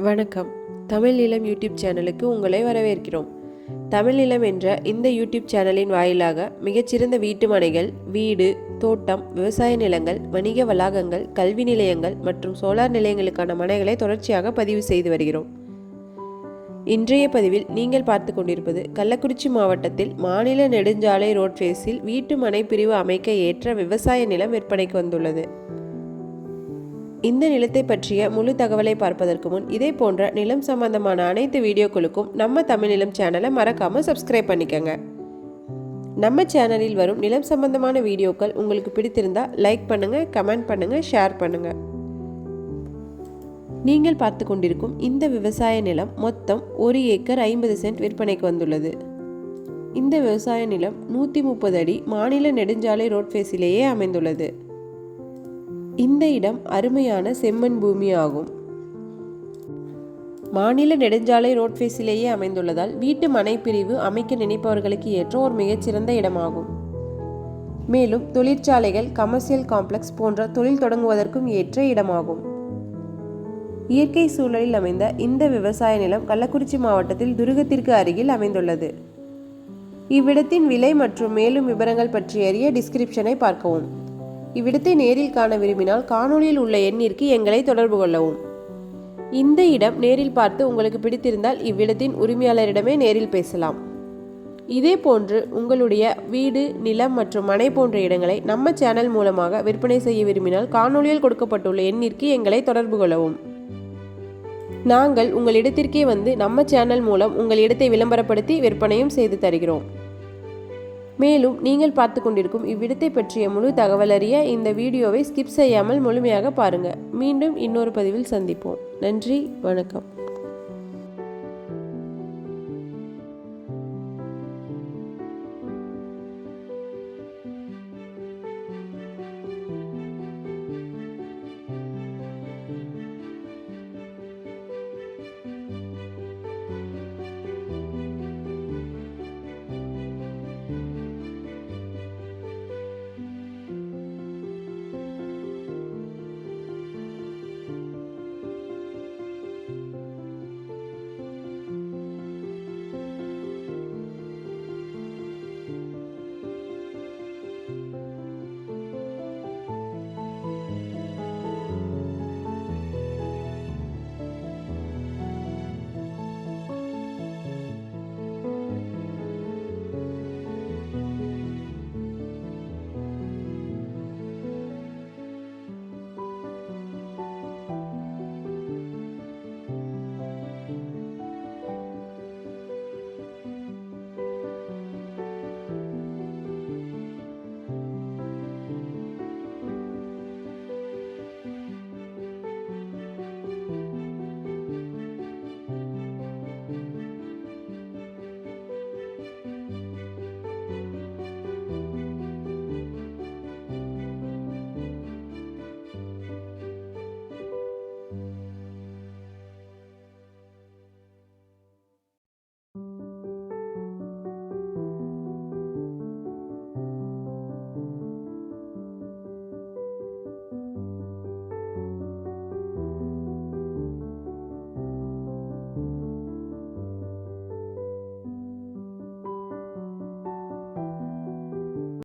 வணக்கம். தமிழ் நிலம் யூடியூப் சேனலுக்கு உங்களை வரவேற்கிறோம். தமிழ் நிலம் என்ற இந்த யூடியூப் சேனலின் வாயிலாக மிகச்சிறந்த வீட்டு மனைகள், வீடு, தோட்டம், விவசாய நிலங்கள், வணிக வளாகங்கள், கல்வி நிலையங்கள் மற்றும் சோலார் நிலையங்களுக்கான மனைகளை தொடர்ச்சியாக பதிவு செய்து வருகிறோம். இன்றைய பதிவில் நீங்கள் பார்த்து கொண்டிருப்பது கள்ளக்குறிச்சி மாவட்டத்தில் மாநில நெடுஞ்சாலை ரோட் ஃபேஸில் வீட்டு மனை பிரிவு அமைக்க ஏற்ற விவசாய நிலம் விற்பனைக்கு வந்துள்ளது. இந்த நிலத்தை பற்றிய முழு தகவலை பார்ப்பதற்கு முன் இதே போன்ற நிலம் சம்பந்தமான அனைத்து வீடியோக்களுக்கும் நம்ம தமிழ் நிலம் சேனலை மறக்காமல் சப்ஸ்கிரைப் பண்ணிக்கோங்க. நம்ம சேனலில் வரும் நிலம் சம்பந்தமான வீடியோக்கள் உங்களுக்கு பிடித்திருந்தா லைக் பண்ணுங்கள், கமெண்ட் பண்ணுங்கள், ஷேர் பண்ணுங்கள். நீங்கள் பார்த்து கொண்டிருக்கும் இந்த விவசாய நிலம் மொத்தம் 1 ஏக்கர் 50 சென்ட் விற்பனைக்கு வந்துள்ளது. இந்த விவசாய நிலம் 130 அடி மாநில நெடுஞ்சாலை ரோட் ஃபேஸிலேயே அமைந்துள்ளது. இந்த இடம் அருமையான செம்மண் பூமி ஆகும். மாநில நெடுஞ்சாலை ரோட் ஃபேஸிலேயே அமைந்துள்ளதால் வீட்டு மனை பிரிவு அமைக்க நினைப்பவர்களுக்கு ஏற்ற ஒரு மிகச்சிறந்த இடமாகும். மேலும் தொழிற்சாலைகள், கமர்ஷியல் காம்ப்ளெக்ஸ் போன்ற தொழில் தொடங்குவதற்கும் ஏற்ற இடமாகும். இயற்கை சூழலில் அமைந்த இந்த விவசாய நிலம் கள்ளக்குறிச்சி மாவட்டத்தில் துருகத்திற்கு அருகில் அமைந்துள்ளது. இவ்விடத்தின் விலை மற்றும் மேலும் விவரங்கள் பற்றி அறிய டிஸ்கிரிப்ஷனை பார்க்கவும். இவ்விடத்தை நேரில் காண விரும்பினால் காணொலியில் உள்ள எண்ணிற்கு எங்களை தொடர்பு கொள்ளவும். இந்த இடம் நேரில் பார்த்து உங்களுக்கு பிடித்திருந்தால் இவ்விடத்தின் உரிமையாளரிடமே நேரில் பேசலாம். இதே போன்று உங்களுடைய வீடு, நிலம் மற்றும் மனை போன்ற இடங்களை நம்ம சேனல் மூலமாக விற்பனை செய்ய விரும்பினால் காணொலியில் கொடுக்கப்பட்டுள்ள எண்ணிற்கு எங்களை தொடர்பு கொள்ளவும். நாங்கள் உங்கள் இடத்திற்கே வந்து நம்ம சேனல் மூலம் உங்கள் இடத்தை விளம்பரப்படுத்தி விற்பனையும் செய்து தருகிறோம். மேலும் நீங்கள் பார்த்து கொண்டிருக்கும் இவ்விடத்தை பற்றிய முழு தகவல் அறிய இந்த வீடியோவை ஸ்கிப் செய்யாமல் முழுமையாக பாருங்கள். மீண்டும் இன்னொரு பதிவில் சந்திப்போம். நன்றி, வணக்கம்.